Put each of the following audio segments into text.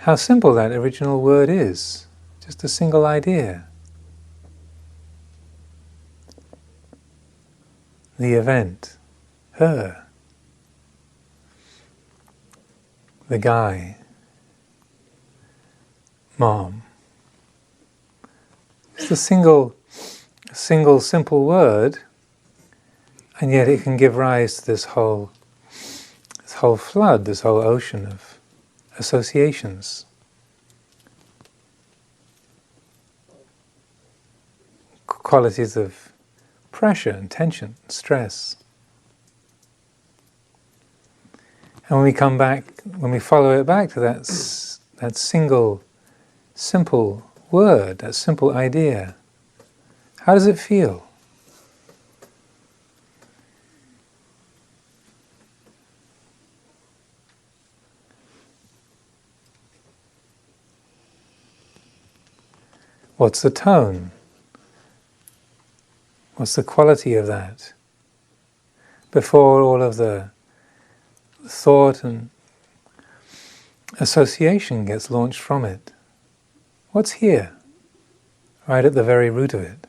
how simple that original word is. Just a single idea. The event, her. The guy, mom. It's a single simple word, and yet it can give rise to this whole flood, this whole ocean of associations. Qualities of pressure and tension, stress. And when we come back, when we follow it back to that single, simple word, that simple idea, how does it feel? What's the tone? What's the quality of that? Before all of the thought and association gets launched from it. What's here? Right at the very root of it.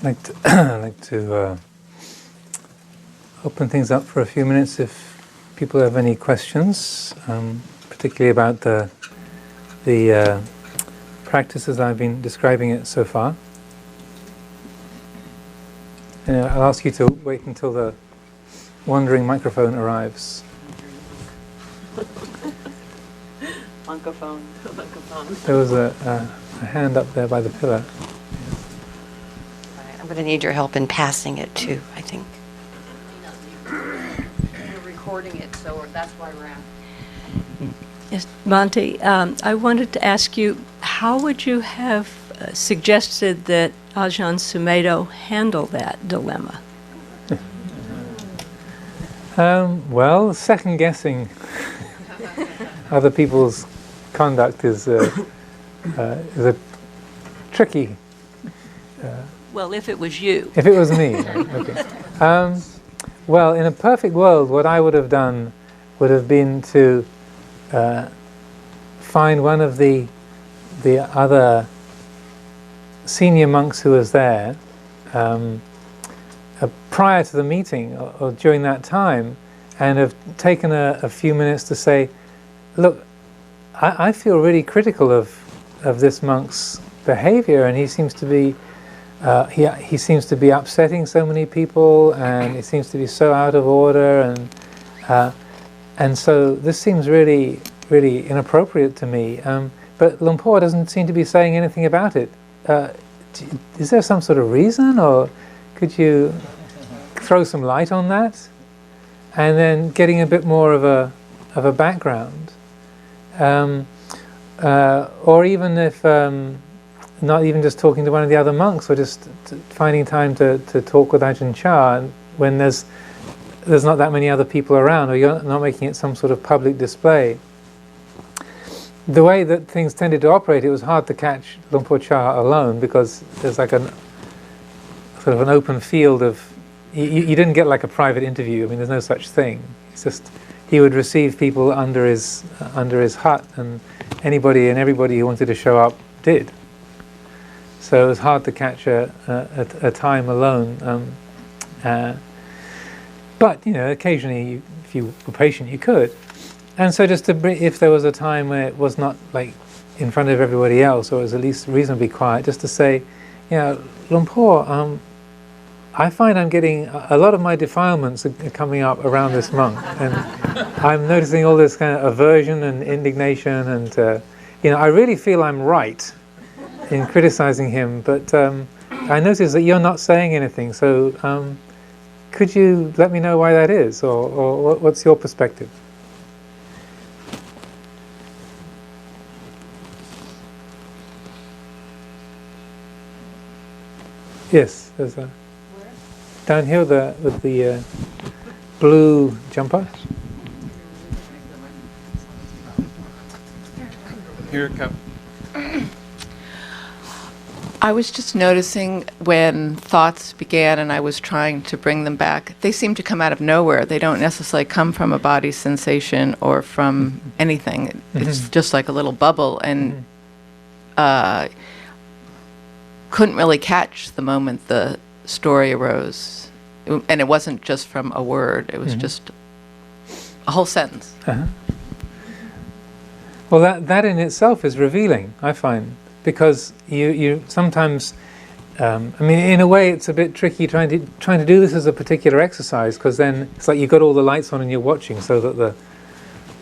I'd like to open things up for a few minutes if people have any questions, particularly about the practice as I've been describing it so far. And I'll ask you to wait until the wandering microphone arrives. Microphone. There was a hand up there by the pillar. I'm going to need your help in passing it too, I think. We're recording it, so that's why we're asking. Yes, Monty, I wanted to ask you, how would you have suggested that Ajahn Sumedho handle that dilemma? Well, second-guessing other people's conduct is a tricky. Well, if it was you. If it was me, okay. Well, in a perfect world, what I would have done would have been to find one of the other senior monks who was there prior to the meeting or during that time, and have taken a few minutes to say, look, I feel really critical of this monk's behavior, and he seems to be he seems to be upsetting so many people, and he seems to be so out of order, and so this seems really inappropriate to me. But Luang Por doesn't seem to be saying anything about it. Is there some sort of reason, or could you throw some light on that? And then getting a bit more of a background, or even if not even just talking to one of the other monks, or just finding time to talk with Ajahn Chah when there's not that many other people around, or you're not making it some sort of public display. The way that things tended to operate, it was hard to catch Luang Por Chah alone, because there's like sort of an open field of, you didn't get like a private interview. I mean, there's no such thing. It's just he would receive people under his hut, and anybody and everybody who wanted to show up did. So it was hard to catch a time alone. But occasionally, if you were patient, you could. And so just if there was a time where it was not like in front of everybody else, or it was at least reasonably quiet, just to say, Luang Por, I find I'm getting a lot of my defilements are coming up around this monk, and I'm noticing all this kind of aversion and indignation, and I really feel I'm right in criticizing him, but I notice that you're not saying anything, so could you let me know why that is, or what's your perspective? Yes, there's a down here with the blue jumper. Here it comes. I was just noticing when thoughts began and I was trying to bring them back, they seem to come out of nowhere. They don't necessarily come from a body sensation or from anything. It's just like a little bubble, and couldn't really catch the moment the story arose. And it wasn't just from a word, it was just a whole sentence. Well, that in itself is revealing, I find. Because you sometimes, in a way, it's a bit tricky trying to do this as a particular exercise, because then it's like you've got all the lights on and you're watching, so that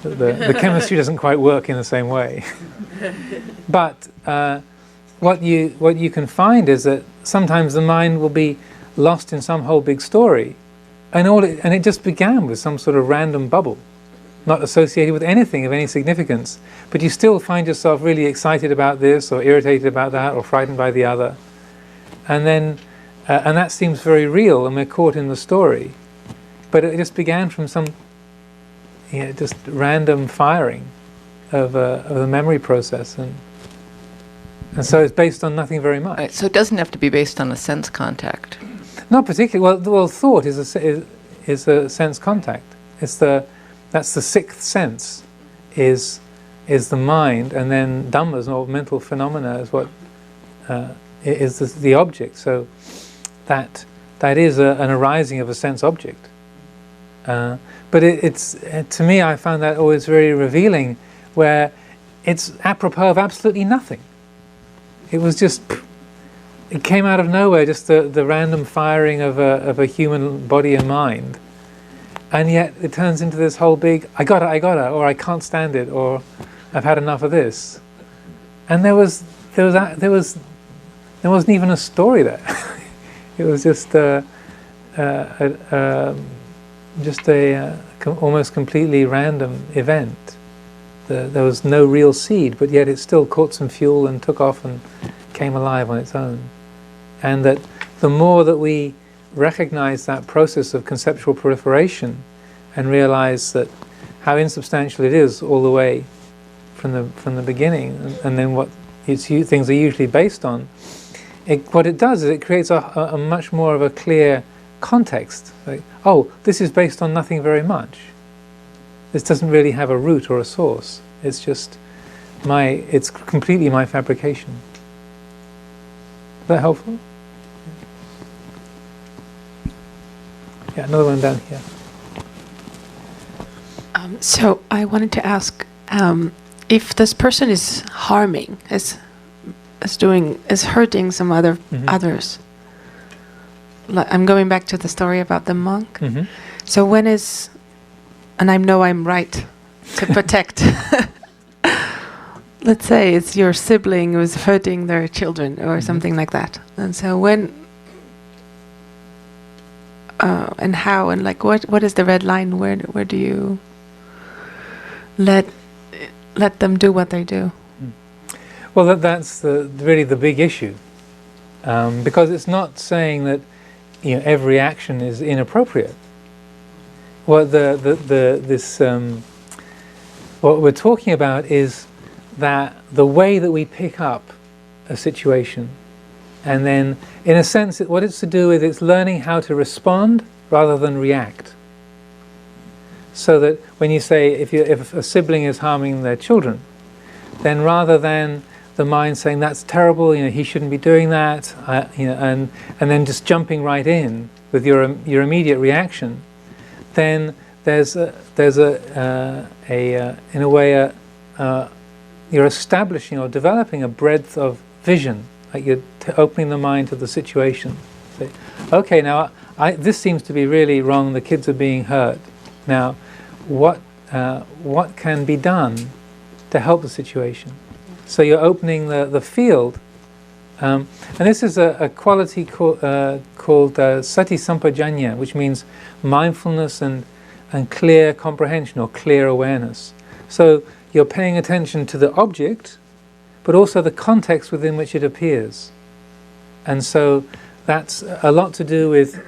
the chemistry doesn't quite work in the same way. But what you can find is that sometimes the mind will be lost in some whole big story, and it just began with some sort of random bubble, not associated with anything of any significance, but you still find yourself really excited about this, or irritated about that, or frightened by the other, and then and that seems very real, and we're caught in the story, but it just began from some just random firing of the memory process, and so it's based on nothing very much. Right, so it doesn't have to be based on a sense contact. Not particularly. Well, thought is a sense contact. That's the sixth sense, is the mind, and then dhammas, or mental phenomena, is what is the object. So that is an arising of a sense object. But it's to me, I found that always very revealing, where it's apropos of absolutely nothing. It was just, it came out of nowhere, just the random firing of a human body and mind, and yet it turns into this whole big, I got it, or I can't stand it, or I've had enough of this. And there wasn't even a story there. It was just almost completely random event. There was no real seed, but yet it still caught some fuel and took off and came alive on its own. And that the more that we recognize that process of conceptual proliferation and realize that how insubstantial it is all the way from the beginning, and then what things are usually based on, what it does is it creates a much more of a clear context. Like, oh, this is based on nothing very much. This doesn't really have a root or a source. It's just it's completely my fabrication. Is that helpful? Yeah, another one down here. So I wanted to ask, if this person is harming, is hurting some others. I'm going back to the story about the monk. Mm-hmm. So and I know I'm right to protect. Let's say it's your sibling who's hurting their children or something like that. And so and how, and like what is the red line? Where do you let them do what they do? Well, that's really the big issue, because it's not saying that every action is inappropriate. What what we're talking about is that the way that we pick up a situation, and then, in a sense, what it's to do with, it's learning how to respond rather than react. So that when you say, if a sibling is harming their children, then rather than the mind saying that's terrible, he shouldn't be doing that, and then just jumping right in with your immediate reaction, then there's in a way you're establishing or developing a breadth of vision, like you're opening the mind to the situation. Say, okay, now this seems to be really wrong. The kids are being hurt. Now, what can be done to help the situation? So you're opening the field, and this is a quality called sati sampajanya, which means mindfulness and clear comprehension or clear awareness. So you're paying attention to the object, but also the context within which it appears. And so that's a lot to do with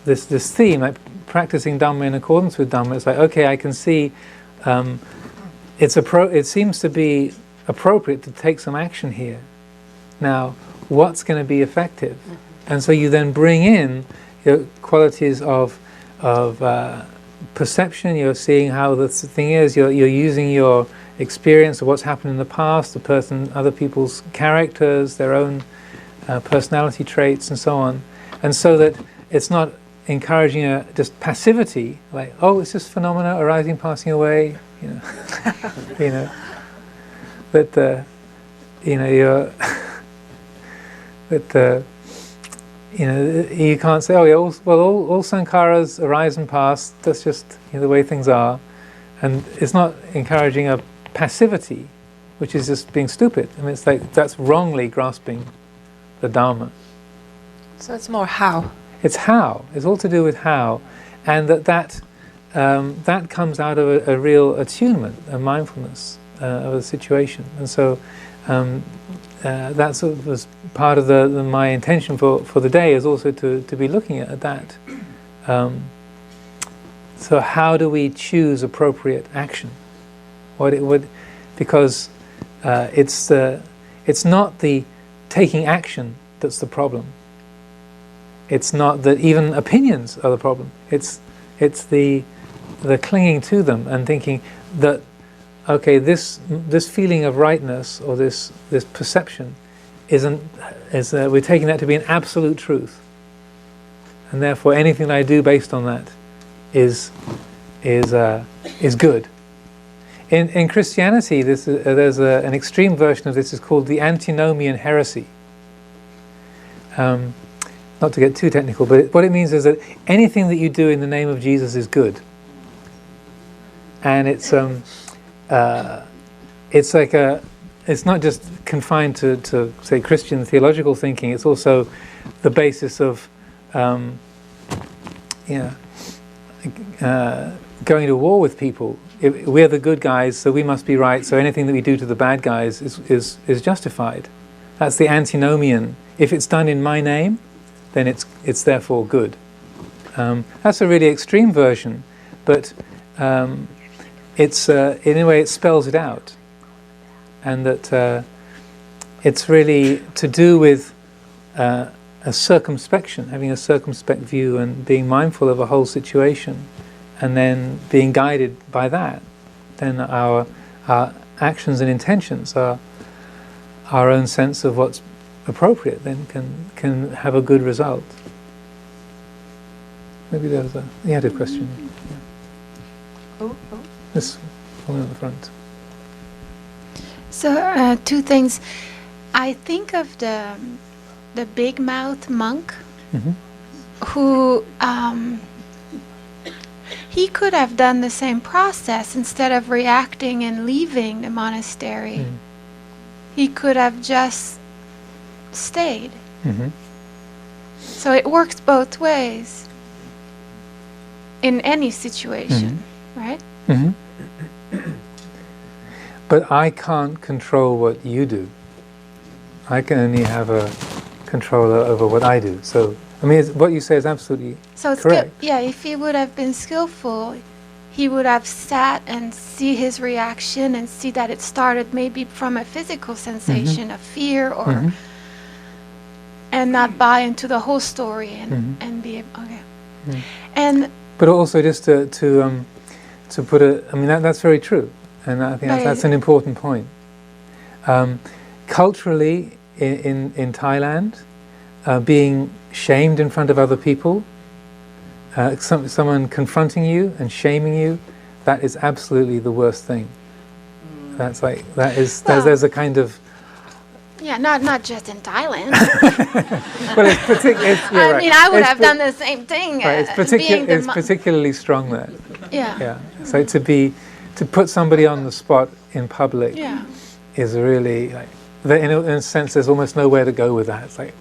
this theme, like practicing Dhamma in accordance with Dhamma. It's like, okay, I can see it seems to be appropriate to take some action here. Now, what's going to be effective? And so you then bring in your qualities of perception. You're seeing how the thing is. You're using your experience of what's happened in the past, other people's characters, their own personality traits, and so on. And so that it's not encouraging just passivity, like, oh, it's just phenomena arising, passing away, But you're you can't say, oh yeah, all sankharas arise and pass. That's just the way things are, and it's not encouraging a passivity, which is just being stupid. I mean, it's like that's wrongly grasping the Dharma. So it's more how. It's how. It's all to do with how, and that comes out of a real attunement, a mindfulness of the situation. And so that sort of was part of my intention for the day, is also to be looking at that. So how do we choose appropriate action? Because it's not the taking action that's the problem. It's not that even opinions are the problem. It's the clinging to them and thinking that, okay, this feeling of rightness or this perception we're taking that to be an absolute truth, and therefore anything that I do based on that is good. In Christianity, there's an extreme version of this. Is called the antinomian heresy. Not to get too technical, but what it means is that anything that you do in the name of Jesus is good, and it's not just confined to say Christian theological thinking. It's also the basis of going to war with people. We're the good guys, so we must be right. So anything that we do to the bad guys is justified. That's the antinomian. If it's done in my name, then it's therefore good. That's a really extreme version, but it's in a way it spells it out, and that it's really to do with a circumspection, having a circumspect view and being mindful of a whole situation, and then being guided by that. Then our actions and intentions are our own sense of what's appropriate, then can have a good result. Maybe there was you had a question. Yeah. This one at the front. So two things. I think of the big mouth monk who he could have done the same process. Instead of reacting and leaving the monastery, he could have just stayed. So it works both ways in any situation, right? But I can't control what you do. I can only have a control over what I do. So, I mean, what you say is absolutely correct. If he would have been skillful, he would have sat and see his reaction and see that it started maybe from a physical sensation of fear or and not buy into the whole story and be okay. And but also just to put I mean that's very true, and I think that's an important point. Culturally, in Thailand, being shamed in front of other people, someone confronting you and shaming you, that is absolutely the worst thing. That's there's a kind of not just in Thailand. Well, it's particularly. I mean, I would have done the same thing. Right, it's particularly strong there. Yeah. So to put somebody on the spot in public is really like, in a sense, there's almost nowhere to go with that. It's like.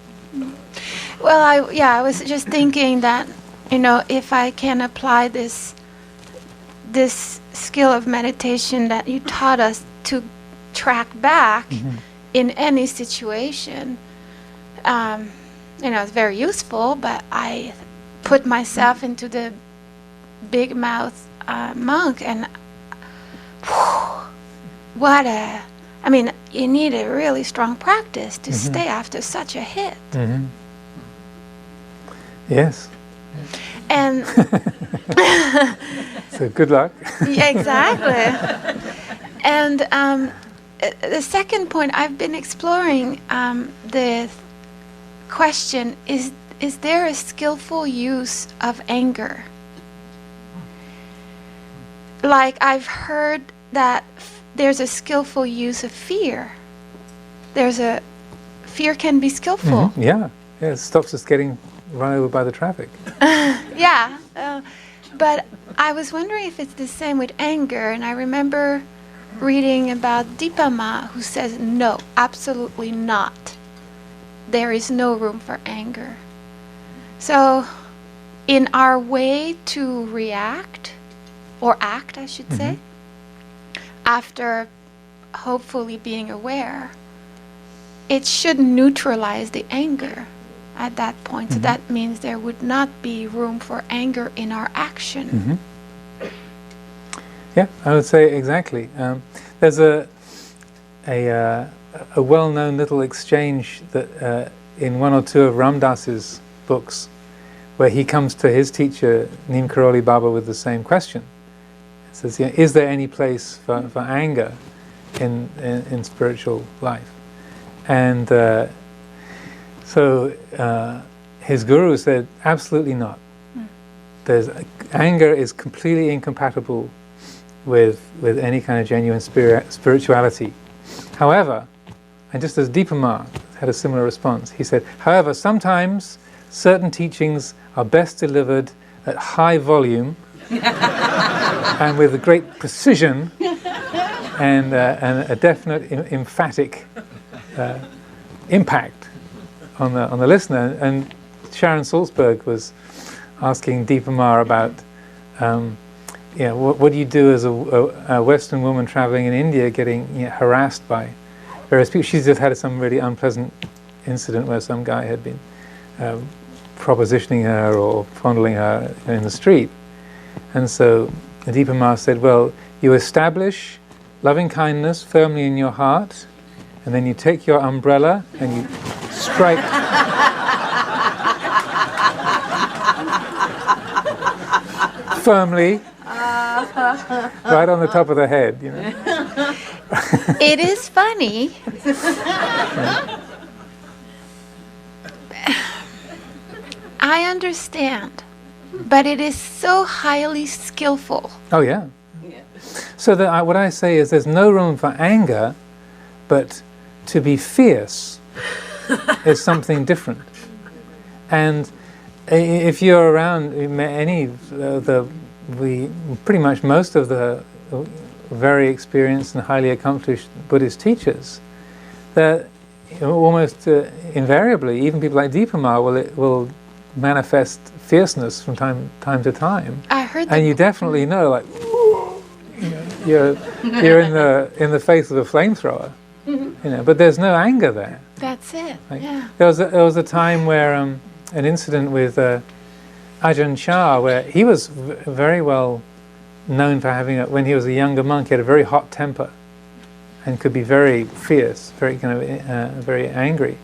Well, I was just thinking that, if I can apply this skill of meditation that you taught us to track back in any situation, it's very useful. But I put myself into the big mouth monk, and you need a really strong practice to stay after such a hit. Yes. And so good luck. Yeah, exactly. And the second point, I've been exploring the question, is there a skillful use of anger? Like, I've heard that there's a skillful use of fear. Fear can be skillful. Yeah, it stops us getting run over by the traffic. But I was wondering if it's the same with anger, and I remember reading about Dipa Ma, who says, no, absolutely not. There is no room for anger. So, in our way to react, or act, I should say, after hopefully being aware, it should neutralize the anger at that point. So that means there would not be room for anger in our action. Yeah, I would say exactly. There's a well-known little exchange that in one or two of Ram Dass's books, where he comes to his teacher Neem Karoli Baba with the same question. He says, is there any place for anger in spiritual life? And so his guru said, absolutely not. Anger is completely incompatible with any kind of genuine spirituality. However, and just as Deepama had a similar response, he said, however, sometimes certain teachings are best delivered at high volume and with a great precision and a definite emphatic impact on the listener. And Sharon Salzberg was asking Deepama about what do you do as a Western woman traveling in India getting harassed by various people. She's just had some really unpleasant incident where some guy had been propositioning her or fondling her in the street. And so Deepama said, well, you establish loving kindness firmly in your heart, and then you take your umbrella and you strike firmly right on the top of the head, It is funny. I understand, but it is so highly skillful. Oh yeah. So what I say is there's no room for anger, but to be fierce is something different. And if you're around pretty much most of the very experienced and highly accomplished Buddhist teachers, that almost invariably, even people like Deepama will manifest fierceness from time to time. I heard and you definitely know, like, you're in the face of a flamethrower, but there's no anger there. That's it. Like, Yeah. There was a time where an incident with Ajahn Chah, where he was very well known for having, when he was a younger monk, he had a very hot temper and could be very fierce, very very angry,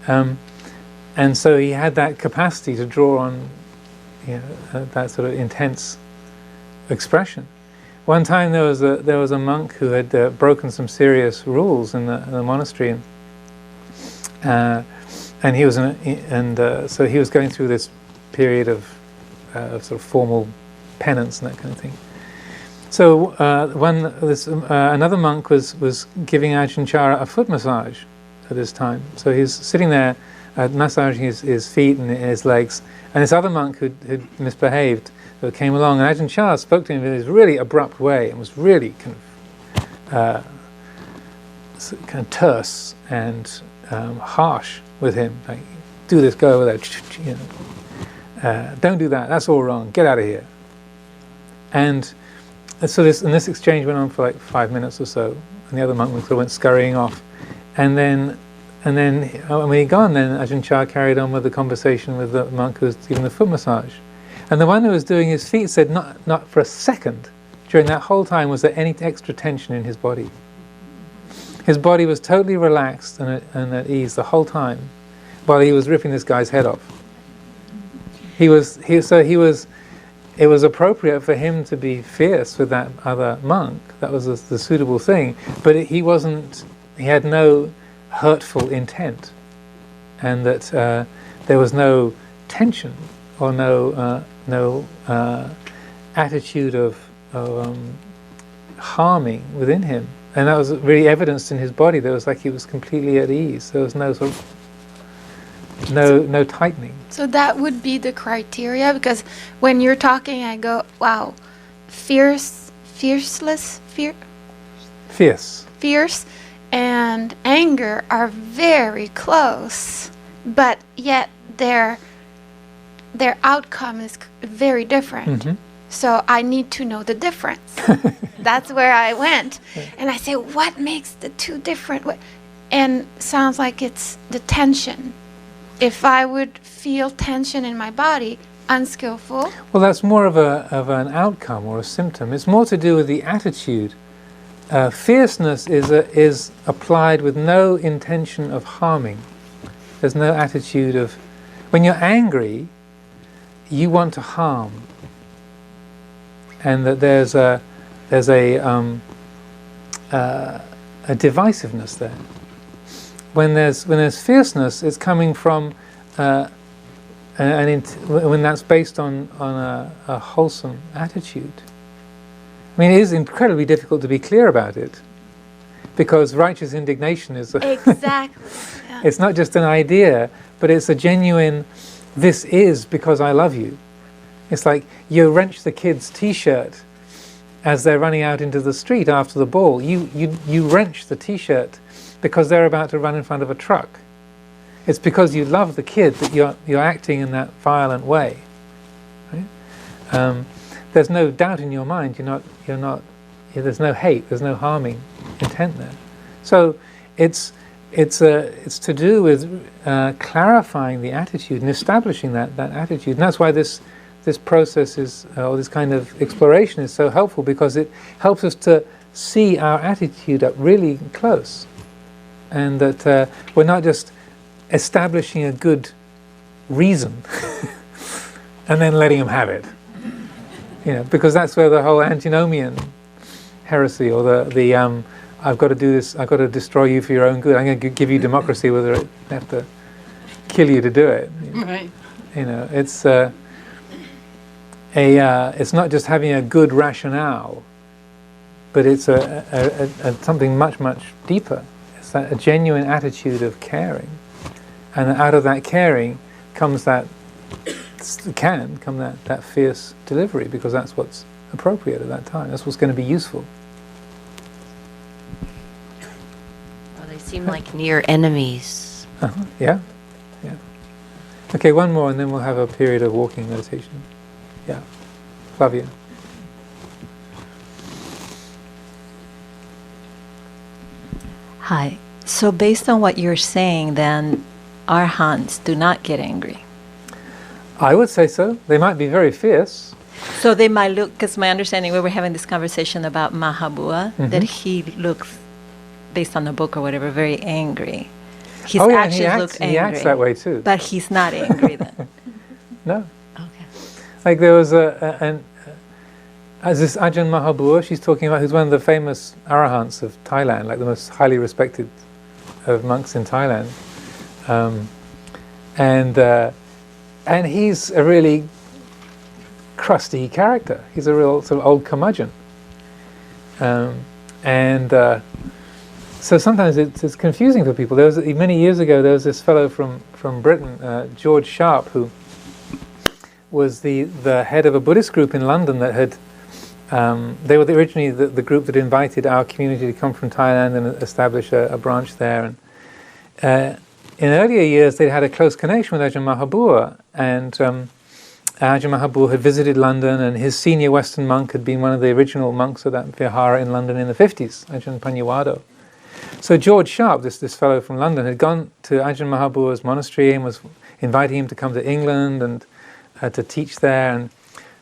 and so he had that capacity to draw on that sort of intense expression. One time there was a monk who had broken some serious rules in the monastery, and he was so he was going through this period of sort of formal penance and that kind of thing. So another monk was giving Ajahn Chah a foot massage at this time. So he's sitting there massaging his feet and his legs, and this other monk who'd misbehaved came along, and Ajahn Chah spoke to him in this really abrupt way and was really kind of terse and harsh with him, like, do this, go over there, don't do that, that's all wrong, get out of here. And so this exchange went on for like 5 minutes or so, and the other monk sort of went scurrying off. And then when he'd gone, then Ajahn Chah carried on with the conversation with the monk who was giving the foot massage. And the one who was doing his feet said not for a second during that whole time was there any extra tension in his body. His body was totally relaxed and at ease the whole time while he was ripping this guy's head off. It was appropriate for him to be fierce with that other monk. That was the suitable thing. But he had no hurtful intent, and that there was no tension or no attitude of harming within him. And that was really evidenced in his body. There was like he was completely at ease. There was no sort of no tightening. So that would be the criteria, because when you're talking, I go, wow, fierce and anger are very close, but yet their outcome is very different. Mm-hmm. So I need to know the difference. That's where I went. And I say, what makes the two different? And sounds like it's the tension. If I would feel tension in my body, unskillful. Well, that's more of an outcome or a symptom. It's more to do with the attitude. Fierceness is applied with no intention of harming. There's no attitude of... When you're angry, you want to harm. And that there's a divisiveness there. when there's fierceness, it's coming from when that's based on a wholesome attitude. I mean, it is incredibly difficult to be clear about it, because righteous indignation is Exactly. Yeah. it's not just an idea, but it's a genuine, this is because I love you. It's like you wrench the kid's t-shirt as they're running out into the street after the ball. You wrench the t-shirt because they're about to run in front of a truck. It's because you love the kid that you're acting in that violent way. Right? There's no doubt in your mind. There's no hate. There's no harming intent there. So it's to do with clarifying the attitude and establishing that attitude. And that's why this process is, or this kind of exploration is so helpful, because it helps us to see our attitude up really close, and that we're not just establishing a good reason and then letting them have it. Because that's where the whole antinomian heresy, or the I've got to do this, I've got to destroy you for your own good, I'm going to give you democracy whether I have to kill you to do it. Right. It's not just having a good rationale, but it's a something much, much deeper. It's a genuine attitude of caring. And out of that caring comes that fierce delivery, because that's what's appropriate at that time. That's what's going to be useful. Well, they seem like near enemies. Yeah. Okay, one more, and then we'll have a period of walking meditation. Yeah, Flavia. Hi. So based on what you're saying, then arhants do not get angry. I would say so. They might be very fierce. So they might look, because my understanding, we were having this conversation about Mahabua, that he looks, based on the book or whatever, very angry. His actions look angry. He acts that way too. But he's not angry then. No. Okay. Like there was as this Ajahn Amaro, she's talking about, who's one of the famous arahants of Thailand, like the most highly respected of monks in Thailand. And he's a really crusty character. He's a real sort of old curmudgeon. So sometimes it's confusing for people. Many years ago, there was this fellow from Britain, George Sharp, who was the head of a Buddhist group in London that had, they were originally the group that invited our community to come from Thailand and establish a branch there. And in earlier years, they'd had a close connection with Ajahn Amaro, and Ajahn Amaro had visited London, and his senior Western monk had been one of the original monks of that vihara in London in the 50s, Ajahn Panyawado. So George Sharp, this fellow from London, had gone to Ajahn Mahabua's monastery and was inviting him to come to England and to teach there. And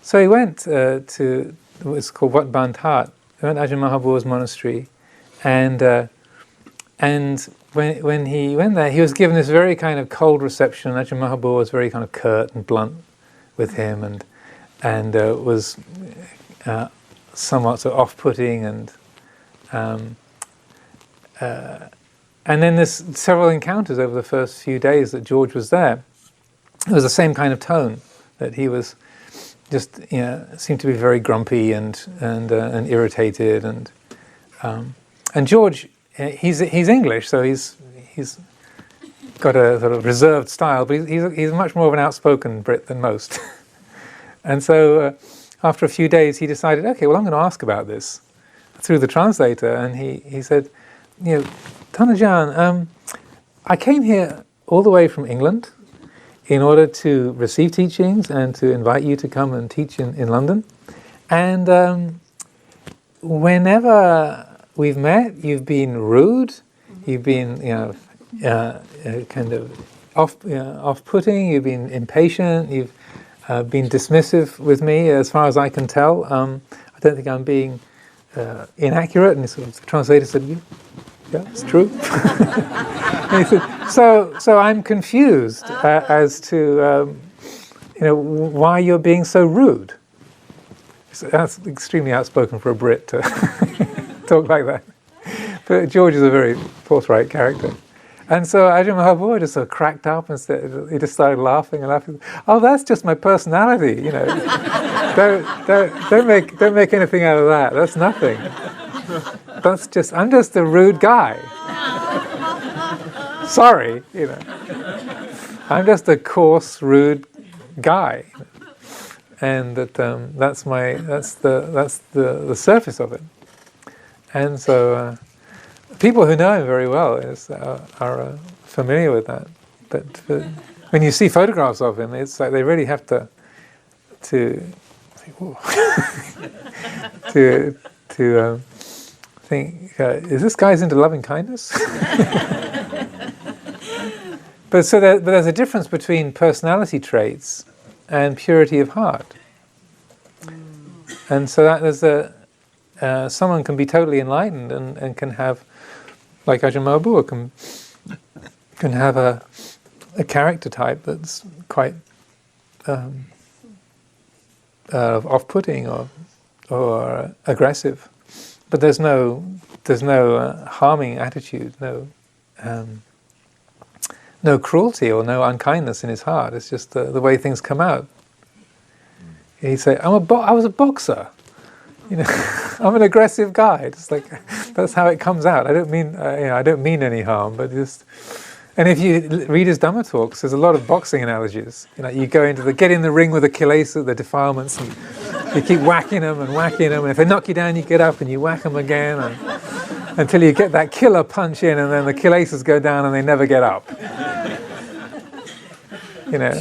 so he went to what's called Wat Ban That. He went to Ajahn Mahabua's monastery, and when he went there, he was given this very kind of cold reception. Ajahn Mahabua was very kind of curt and blunt with him, and was somewhat sort of off-putting, and then there's several encounters over the first few days that George was there. It was the same kind of tone, that he was just, seemed to be very grumpy and irritated, and George, he's English, so he's got a sort of reserved style, but he's much more of an outspoken Brit than most. And so after a few days, he decided, okay, well, I'm going to ask about this through the translator, and he said, Tanajan, I came here all the way from England in order to receive teachings and to invite you to come and teach in London. And whenever we've met, you've been rude, you've been kind of off-putting, you've been impatient, you've been dismissive with me, as far as I can tell. I don't think I'm being inaccurate. And the translator said, yeah, it's true. And he said, so I'm confused as to why you're being so rude. So that's extremely outspoken for a Brit to talk like that. But George is a very forthright character. And so Ajahn Amaro just sort of cracked up and he just started laughing and laughing. Oh, that's just my personality, you know. don't make anything out of that. That's nothing. I'm just a rude guy. Sorry, you know. I'm just a coarse, rude guy, and that's the surface of it. And so people who know him very well are familiar with that. But when you see photographs of him, it's like they really have to think, is this guy's into loving kindness? But there's a difference between personality traits and purity of heart. And so that there's someone can be totally enlightened and can have, like Ajahn Amaro can have a character type that's quite off-putting or aggressive, but there's no harming attitude, no cruelty or no unkindness in his heart. It's just the way things come out. He'd say, I was a boxer. You know, I'm an aggressive guy. It's like that's how it comes out. I don't mean I don't mean any harm, but just. And if you read his Dhamma talks, there's a lot of boxing analogies. You know, you get in the ring with the kilesa, the defilements, and you keep whacking them, and if they knock you down, you get up and you whack them again, until you get that killer punch in, and then the kilesas go down and they never get up. You know,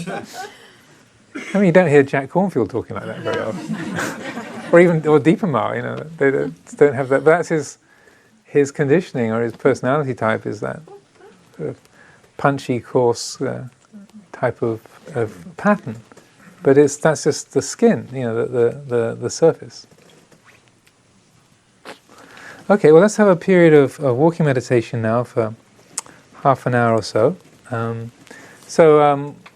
I mean, you don't hear Jack Cornfield talking like that very often, or Deepamar. You know, they don't have that. But that's his conditioning or his personality type is that sort of punchy, coarse type of pattern. But that's just the skin, you know, the surface. Okay, well, let's have a period of walking meditation now for half an hour or so.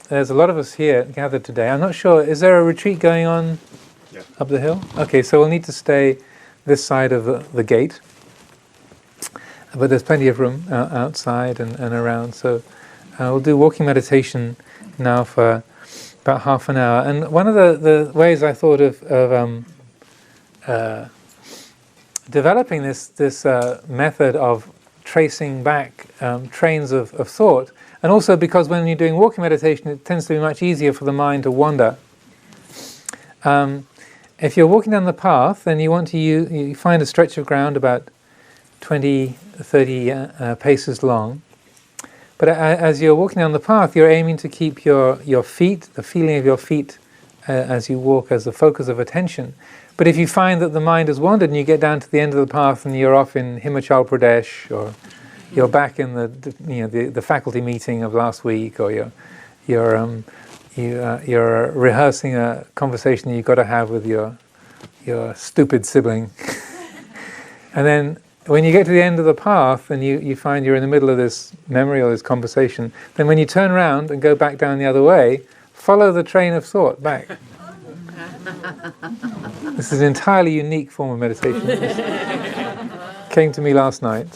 There's a lot of us here gathered today. I'm not sure, is there a retreat going on up the hill? Okay, so we'll need to stay this side of the gate. But there's plenty of room outside and around. So we'll do walking meditation now for about half an hour. And one of the ways I thought of developing this method of tracing back trains of thought, and also because when you're doing walking meditation, it tends to be much easier for the mind to wander. If you're walking down the path, then you want to you find a stretch of ground about 20, 30 paces long. But as you're walking down the path, you're aiming to keep your feet, the feeling of your feet as you walk, as the focus of attention. But if you find that the mind has wandered and you get down to the end of the path and you're off in Himachal Pradesh, or you're back in the faculty meeting of last week, or you're rehearsing a conversation you've got to have with your stupid sibling, and then when you get to the end of the path and you find you're in the middle of this memory or this conversation, then when you turn around and go back down the other way, follow the train of thought back. This is an entirely unique form of meditation. Came to me last night.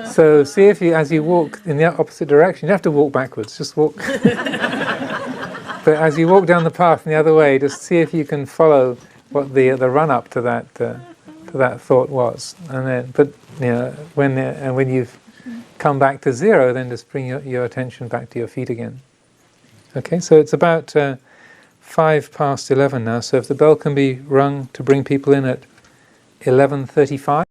So see if as you walk in the opposite direction, you don't have to walk backwards, just walk. But as you walk down the path in the other way, just see if you can follow what the run-up to that thought was, and then, but when you've come back to zero, then just bring your attention back to your feet again. Okay, so it's about 11:05 now. So if the bell can be rung to bring people in at 11:35.